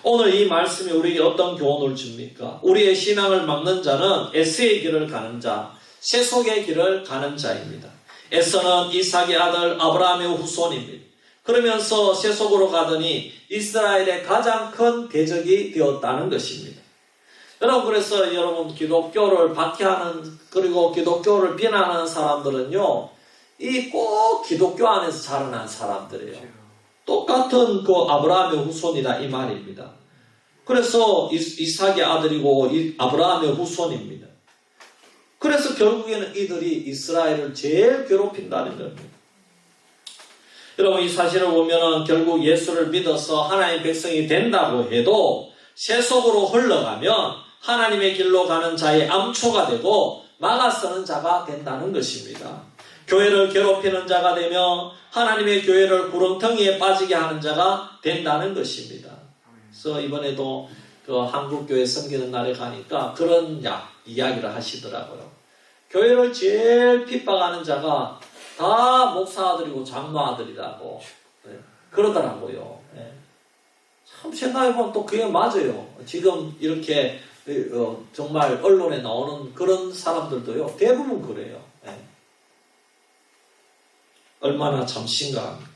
오늘 이 말씀이 우리에게 어떤 교훈을 줍니까? 우리의 신앙을 막는 자는 에서의 길을 가는 자, 세속의 길을 가는 자입니다. 에서는 이삭의 아들 아브라함의 후손입니다. 그러면서 세속으로 가더니 이스라엘의 가장 큰 대적이 되었다는 것입니다. 여러분 그래서 여러분 기독교를 박해하는 그리고 기독교를 비난하는 사람들은요 이 꼭 기독교 안에서 자라난 사람들이에요. 똑같은 그 아브라함의 후손이다 이 말입니다. 그래서 이삭의 아들이고 아브라함의 후손입니다. 그래서 결국에는 이들이 이스라엘을 제일 괴롭힌다는 겁니다. 여러분 이 사실을 보면은 결국 예수를 믿어서 하나님의 백성이 된다고 해도 세속으로 흘러가면 하나님의 길로 가는 자의 암초가 되고 막아서는 자가 된다는 것입니다. 교회를 괴롭히는 자가 되며 하나님의 교회를 구렁텅이에 빠지게 하는 자가 된다는 것입니다. 그래서 이번에도 그 한국교회 섬기는 날에 가니까 그런 이야기를 하시더라고요. 교회를 제일 핍박하는 자가 다 목사아들이고 장로아들이라고 그러더라고요. 참 생각해보면 또 그게 맞아요. 지금 이렇게 정말 언론에 나오는 그런 사람들도요, 대부분 그래요. 얼마나 참 심각합니다.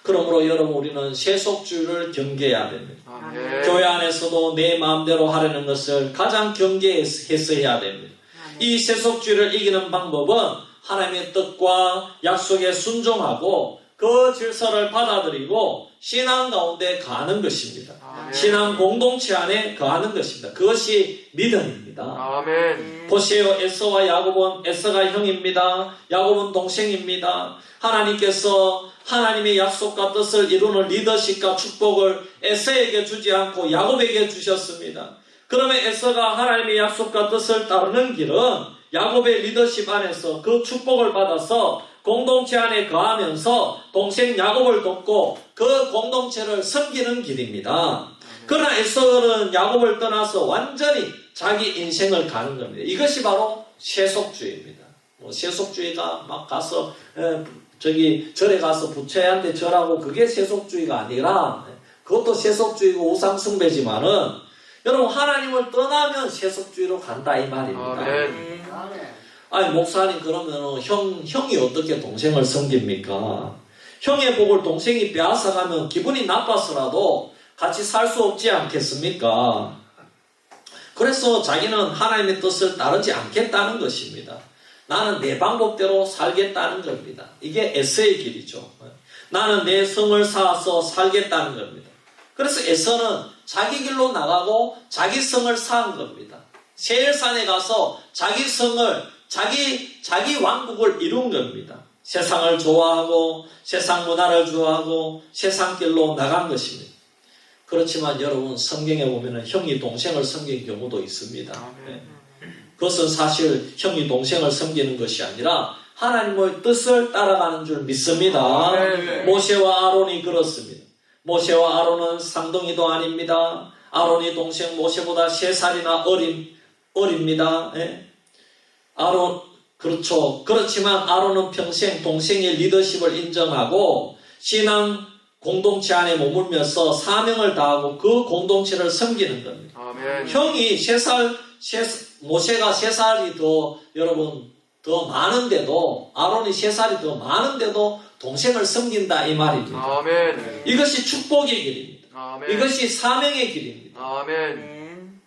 그러므로 여러분, 우리는 세속주의를 경계해야 됩니다. 아멘. 교회 안에서도 내 마음대로 하려는 것을 가장 경계해서 해야 됩니다. 이 세속주의를 이기는 방법은 하나님의 뜻과 약속에 순종하고 그 질서를 받아들이고 신앙 가운데 거하는 것입니다. 아멘. 신앙 공동체 안에 거하는 것입니다. 그것이 믿음입니다. 아멘. 보세요. 에서와 야곱은, 에서가 형입니다. 야곱은 동생입니다. 하나님께서 하나님의 약속과 뜻을 이루는 리더십과 축복을 에서에게 주지 않고 야곱에게 주셨습니다. 그러면 에서가 하나님의 약속과 뜻을 따르는 길은 야곱의 리더십 안에서 그 축복을 받아서 공동체 안에 거하면서 동생 야곱을 돕고 그 공동체를 섬기는 길입니다. 그러나 에서는 야곱을 떠나서 완전히 자기 인생을 가는 겁니다. 이것이 바로 세속주의입니다. 세속주의가 막 가서 절에 가서 부처한테 절하고 그게 세속주의가 아니라, 그것도 세속주의고 우상숭배지만은 여러분, 하나님을 떠나면 세속주의로 간다 이 말입니다. 아멘. 아니, 목사님, 그러면 형이 어떻게 동생을 섬깁니까? 형의 복을 동생이 빼앗아가면 기분이 나빠서라도 같이 살 수 없지 않겠습니까? 그래서 자기는 하나님의 뜻을 따르지 않겠다는 것입니다. 나는 내 방법대로 살겠다는 겁니다. 이게 에서의 길이죠. 나는 내 성을 쌓아서 살겠다는 겁니다. 그래서 에서는 자기 길로 나가고 자기 성을 쌓은 겁니다. 세일산에 가서 자기 성을, 자기 왕국을 이룬 겁니다. 세상을 좋아하고 세상 문화를 좋아하고 세상 길로 나간 것입니다. 그렇지만 여러분, 성경에 보면 형이 동생을 섬긴 경우도 있습니다. 그것은 사실 형이 동생을 섬기는 것이 아니라 하나님의 뜻을 따라가는 줄 믿습니다. 모세와 아론이 그렇습니다. 모세와 아론은 쌍둥이도 아닙니다. 아론이 동생 모세보다 3살이나 어립니다. 그렇죠. 그렇지만 아론은 평생 동생의 리더십을 인정하고 신앙 공동체 안에 머물면서 사명을 다하고 그 공동체를 섬기는 겁니다. 아멘. 형이 모세가 3살이 여러분, 더 많은데도, 아론이 3살이 더 많은데도 동생을 섬긴다 이 말입니다. 아멘. 이것이 축복의 길입니다. 아멘. 이것이 사명의 길입니다. 아멘.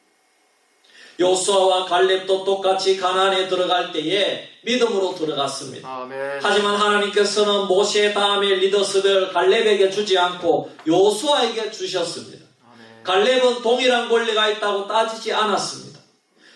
요수아와 갈렙도 똑같이 가나안에 들어갈 때에 믿음으로 들어갔습니다. 아멘. 하지만 하나님께서는 모세 다음에 리더십을 갈렙에게 주지 않고 요수아에게 주셨습니다. 아멘. 갈렙은 동일한 권리가 있다고 따지지 않았습니다.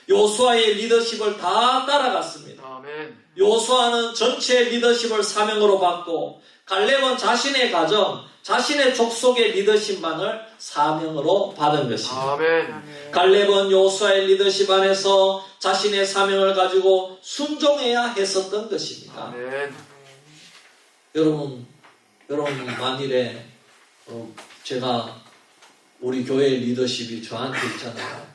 요수아의 리더십을 다 따라갔습니다. 아멘. 요수아는 전체 리더십을 사명으로 받고 갈렙은 자신의 가정, 자신의 족속의 리더십만을 사명으로 받은 것입니다. 아멘. 갈렙은 요수아의 리더십 안에서 자신의 사명을 가지고 순종해야 했었던 것입니다. 아멘. 여러분 만일에 제가 우리 교회 리더십이 저한테 있잖아요.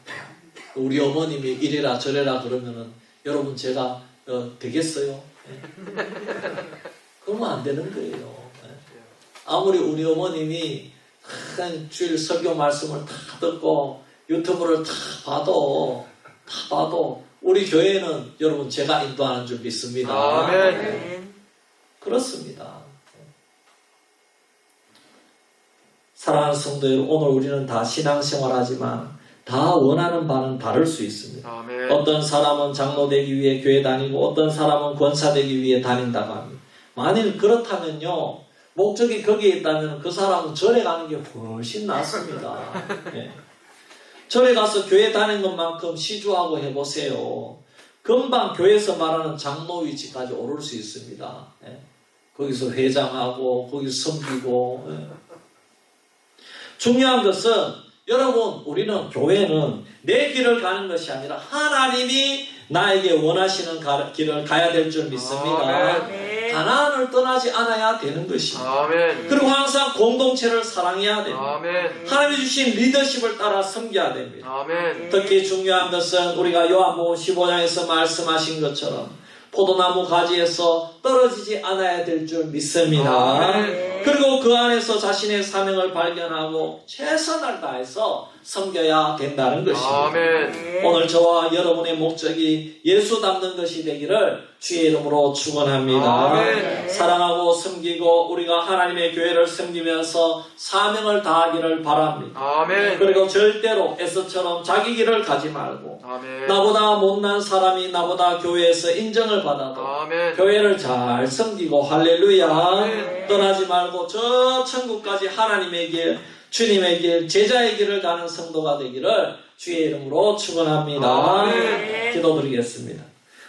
우리 어머님이 이래라 저래라 그러면은 여러분 제가 되겠어요? 그러면 안 되는 거예요. 아무리 우리 어머님이 한 주일 설교 말씀을 다 듣고 유튜브를 다 봐도 우리 교회는 여러분 제가 인도하는 줄 믿습니다. 아멘. 그렇습니다. 사랑하는 성도 여러분, 오늘 우리는 다 신앙생활하지만 다 원하는 바는 다를 수 있습니다. 아멘. 어떤 사람은 장로 되기 위해 교회 다니고 어떤 사람은 권사 되기 위해 다닌다고 합니다. 만일 그렇다면요, 목적이 거기에 있다면 그 사람은 절에 가는 게 훨씬 낫습니다. 네. 절에 가서 교회 다니는 것만큼 시주하고 해보세요. 금방 교회에서 말하는 장로 위치까지 오를 수 있습니다. 네. 거기서 회장하고 거기서 섬기고. 네. 중요한 것은 여러분, 우리는 교회는 내 길을 가는 것이 아니라 하나님이 나에게 원하시는 길을 가야 될 줄 믿습니다. 아멘. 가나안을 떠나지 않아야 되는 것입니다. 아멘. 그리고 항상 공동체를 사랑해야 됩니다. 아멘. 하나님이 주신 리더십을 따라 섬겨야 됩니다. 아멘. 특히 중요한 것은 우리가 요한복음 15장에서 말씀하신 것처럼 포도나무 가지에서 떨어지지 않아야 될 줄 믿습니다. 아멘. 그리고 그 안에서 자신의 사명을 발견하고 최선을 다해서 섬겨야 된다는 것입니다. 아멘. 오늘 저와 여러분의 목적이 예수 닮는 것이 되기를 주의 이름으로 축원합니다. 아멘. 사랑하고 섬기고 우리가 하나님의 교회를 섬기면서 사명을 다하기를 바랍니다. 아멘. 그리고 절대로 에서처럼 자기 길을 가지 말고 아멘. 나보다 못난 사람이 나보다 교회에서 인정을 받아도 아멘. 교회를 잘 섬기고 할렐루야 아멘. 떠나지 말고 저 천국까지 하나님의 길 주님의 길 제자의 길을 가는 성도가 되기를 주의 이름으로 축원합니다. 아멘. 기도드리겠습니다.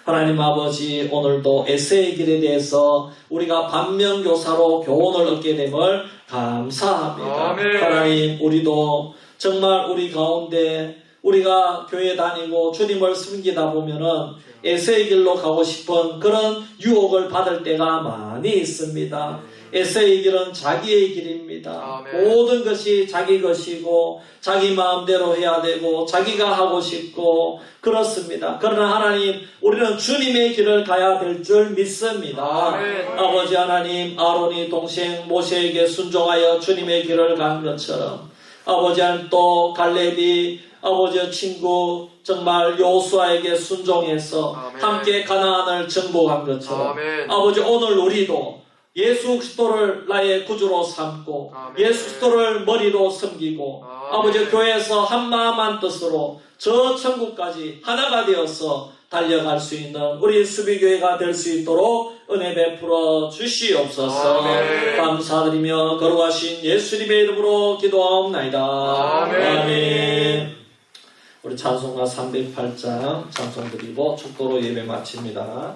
하나님 아버지 오늘도 에세의 길에 대해서 우리가 반면교사로 교훈을 얻게 됨을 감사합니다. 아멘. 하나님 우리도 정말 우리 가운데 우리가 교회 다니고 주님을 섬기다 보면은 에세의 길로 가고 싶은 그런 유혹을 받을 때가 많이 있습니다. 에세의 길은 자기의 길입니다. 아멘. 모든 것이 자기 것이고 자기 마음대로 해야 되고 자기가 하고 싶고 그렇습니다. 그러나 하나님 우리는 주님의 길을 가야 될 줄 믿습니다. 아멘. 아버지 하나님 아론이 동생 모세에게 순종하여 주님의 길을 간 것처럼 아버지 하나님 또 갈렙이 아버지의 친구 정말 여호수아에게 순종해서 아멘. 함께 가나안을 정복한 것처럼 아멘. 아버지 오늘 우리도 예수 그리스도를 나의 구주로 삼고 아멘. 예수 그리스도를 머리로 섬기고 아멘. 아버지 교회에서 한마음 한뜻으로 저 천국까지 하나가 되어서 달려갈 수 있는 우리 수비교회가 될 수 있도록 은혜 베풀어 주시옵소서. 아멘. 감사드리며 거룩하신 예수님의 이름으로 기도하옵나이다. 아멘. 아멘. 우리 찬송가 308장 찬송 드리고 축도로 예배 마칩니다.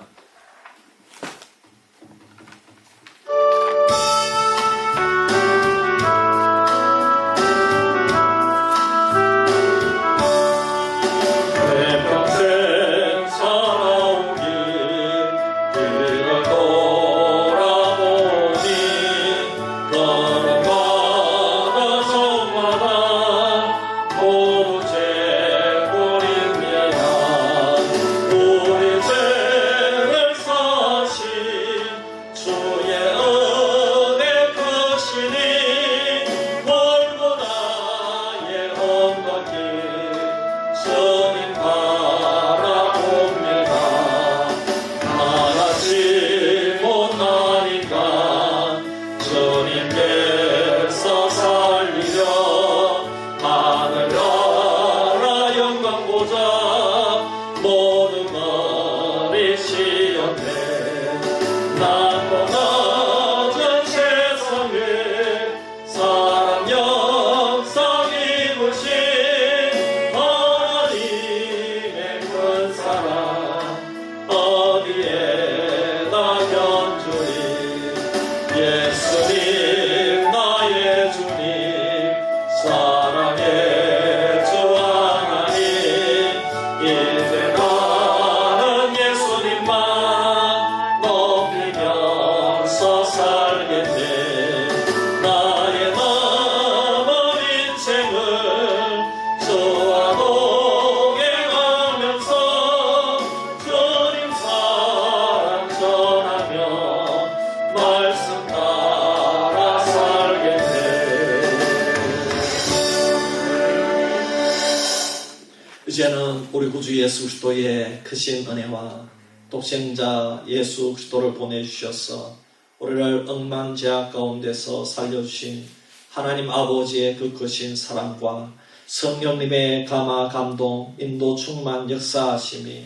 이제는 우리 구주 예수 그리스도의 크신 은혜와 독생자 예수 그리스도를 보내주셔서 우리를 억만죄악 가운데서 살려주신 하나님 아버지의 그 크신 사랑과 성령님의 감화 감동 인도 충만 역사하심이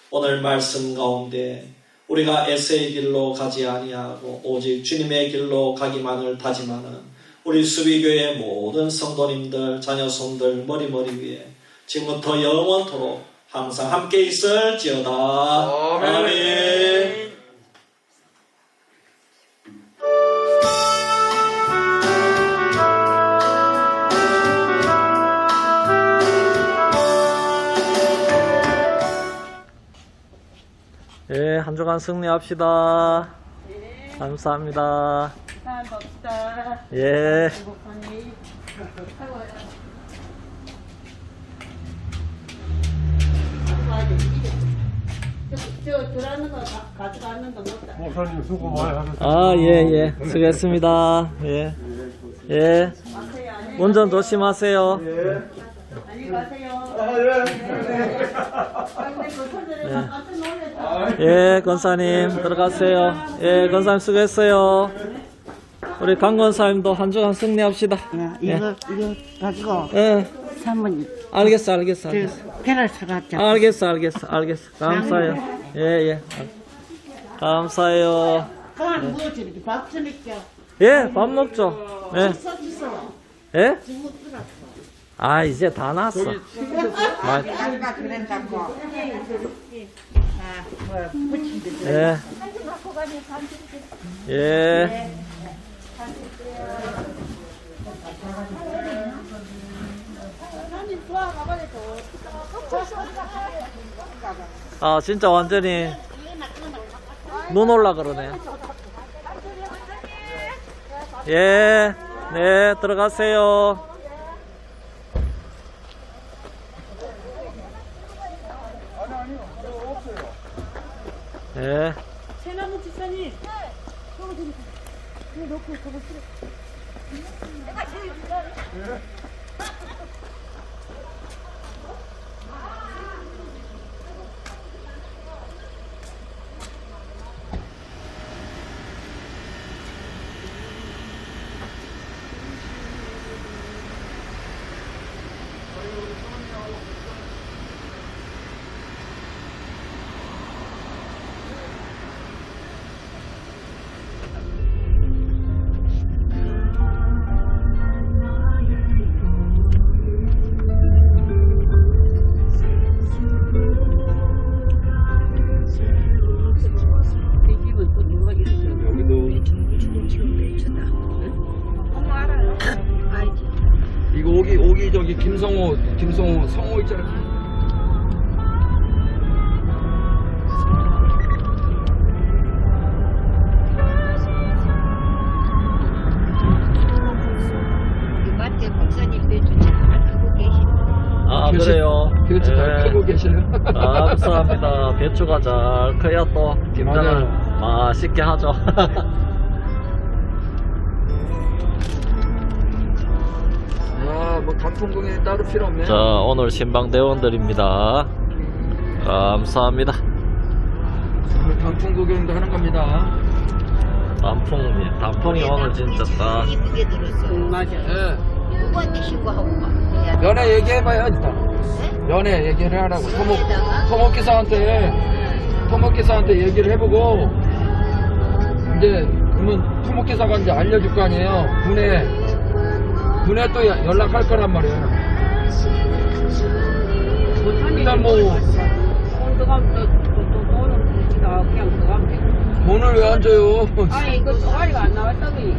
오늘 말씀 가운데 우리가 에세의 길로 가지 아니하고 오직 주님의 길로 가기만을 다짐하는 우리 수비교회 모든 성도님들 자녀손들 머리머리 위에 지금부터 영원토록 항상 함께 있을지어다. 아멘. 아멘. 한 주간 승리합시다. 감사합니다. 잘 봅시다. 예. 행복하니. 저 들어가는 거 가져가는 거 못다. 목사님 수고 많이 하셨습니다. 아, 예, 예. 수고했습니다. 예. 예. 운전 조심하세요. 안녕히 가세요. 예, 권사님 들어가세요. 예, 권사님 수고했어요. 우리 강 권사님도 한 주간 승리합시다. 이거 가지고 예, 사모님 알겠어. 배를 사갔자. 알겠어. 감사해요. 예, 예. 감사해요. 그만 뭐지 이렇게 밥 주니까 예, 밥 먹죠. 예. 써주세요. 예? 아, 이제 다 나왔어. 아까 그랬다고. 뭐 부침개. 예. 예. 아, 진짜 완전히 눈 올라 그러네. 예. 네, 들어가세요. 예. 최나무 집사님. 이거 오기 저기 김성호 성호 있잖아. 맞대 목사님 배주 잘 크고 계시네. 아, 그래요. 배추 잘 예. 크고 계시네요. 아, 감사합니다. 배추가 잘 커야 또 김장을 맛있게 하죠. 아, 뭐 단풍공이 따로 필요 없네. 자, 오늘 신방대원들입니다. 감사합니다. 단풍 구경도 하는 겁니다. 단풍이 오늘 진짜 딱. 이쁘게 들었어. 맞아. 예. 누구한테 신고하고 가. 그냥 연애 얘기해봐요, 일단. 연애 얘기를 하라고. 토목기사한테 얘기를 해보고, 이제, 그러면 토목기사가 이제 알려줄 거 아니에요. 군에 또 연락할 거란 말이에요. 일단 뭐, 돈을 왜 안 줘요? 아니 이거 동아리가 안 나왔다더니.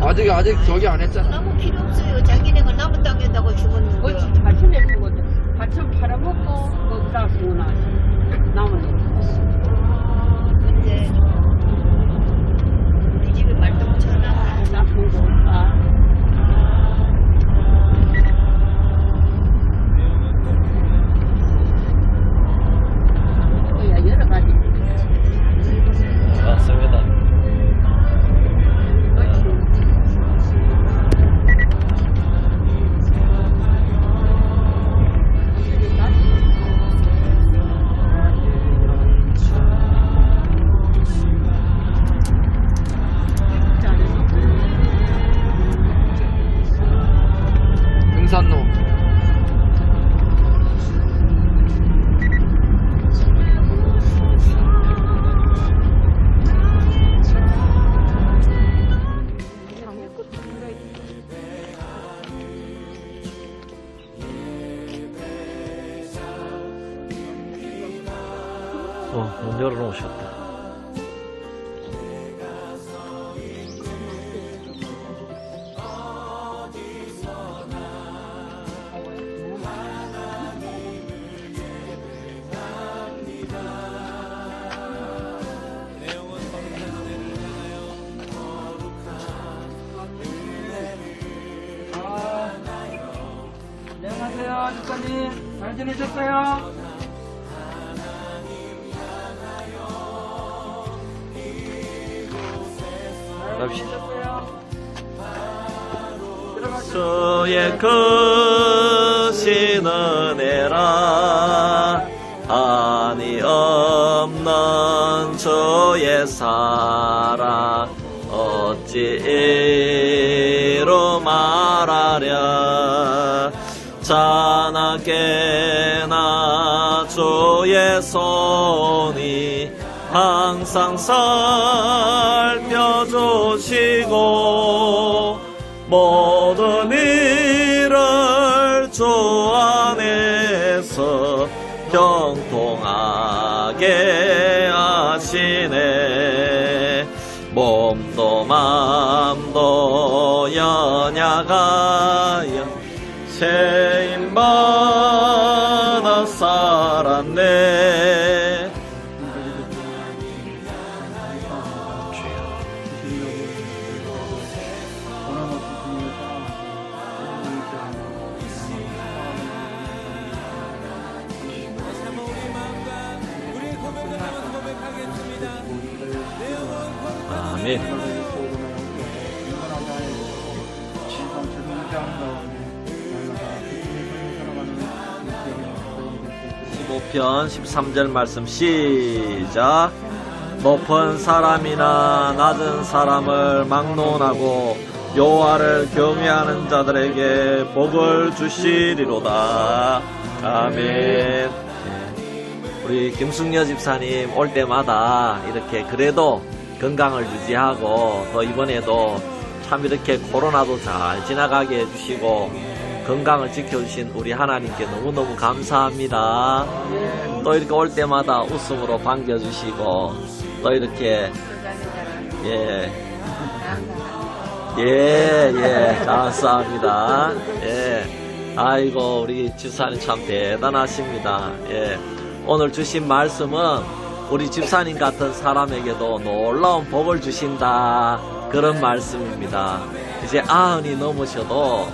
아직 저기 안 했잖아. 너무 필요 없어요. 자기네가 나무 땅에다가 죽었는 거. 그렇지 받침에 준 거죠. 받침 팔아먹고 거기다 쓰고 나지. 나무는. 근데 우리 집에 말도 못 쳐놔. 나쁜 거 없다. 야 여러 가지. 맞습니다. 등산로. 문 열어놓으셨다. 안녕하세요, 집사님. 잘 지내셨어요? 주의 크신 은혜라 한이 없는 주의 사랑 어찌로 말하랴 자나깨나 주의 손이 항상 살펴주시고 모든 일을 주 안에서 형통하게 하시네 몸도 맘도 연약하여 죄인마다 살았네 아멘. 15편 13절 말씀 시작. 높은 사람이나 낮은 사람을 막론하고 여호와를 경외하는 자들에게 복을 주시리로다. 아멘. 우리 김숙녀 집사님 올 때마다 이렇게 그래도 건강을 유지하고 또 이번에도 참 이렇게 코로나도 잘 지나가게 해주시고 건강을 지켜주신 우리 하나님께 너무너무 감사합니다. 또 이렇게 올 때마다 웃음으로 반겨주시고 또 이렇게 감사합니다. 아이고 우리 집사님 참 대단하십니다. 오늘 주신 말씀은 우리 집사님 같은 사람에게도 놀라운 복을 주신다 그런 말씀입니다. 이제 90이 넘으셔도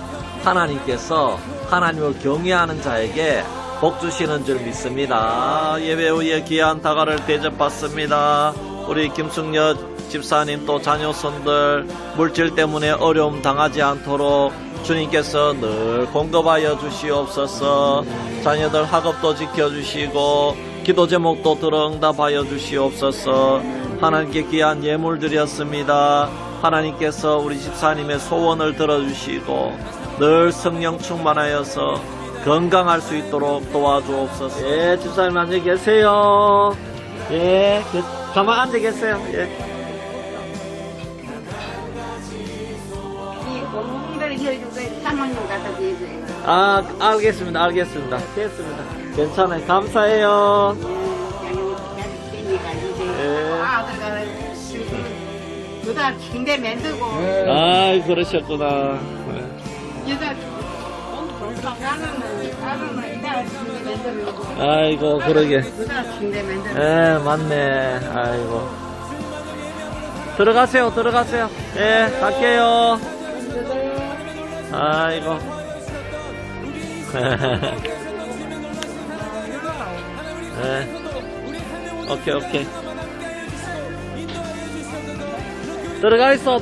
하나님께서 하나님을 경외하는 자에게 복 주시는 줄 믿습니다. 예배 후에 귀한 다가를 대접받습니다. 우리 김숙녀 집사님 또 자녀손들 물질 때문에 어려움 당하지 않도록 주님께서 늘 공급하여 주시옵소서. 자녀들 학업도 지켜주시고 기도 제목도 들어응답하여 주시옵소서. 하나님께 귀한 예물 드렸습니다. 하나님께서 우리 집사님의 소원을 들어주시고 늘 성령 충만하여서 건강할 수 있도록 도와주옵소서. 집사님 앉아 계세요. 가만 앉아 계세요. 이 공부를 해주고 사모님 갖다 드리세요. 알겠습니다. 됐습니다. 괜찮아요. 감사해요. 아들가 그다 침대 만들고 그러셨구나. 여자 아들은 이따 침대 만들고 아이고, 그러게. 그다 침대 만들고 맞네. 아이고. 들어가세요. 갈게요. 아이고. 오케이. 들어가 있어.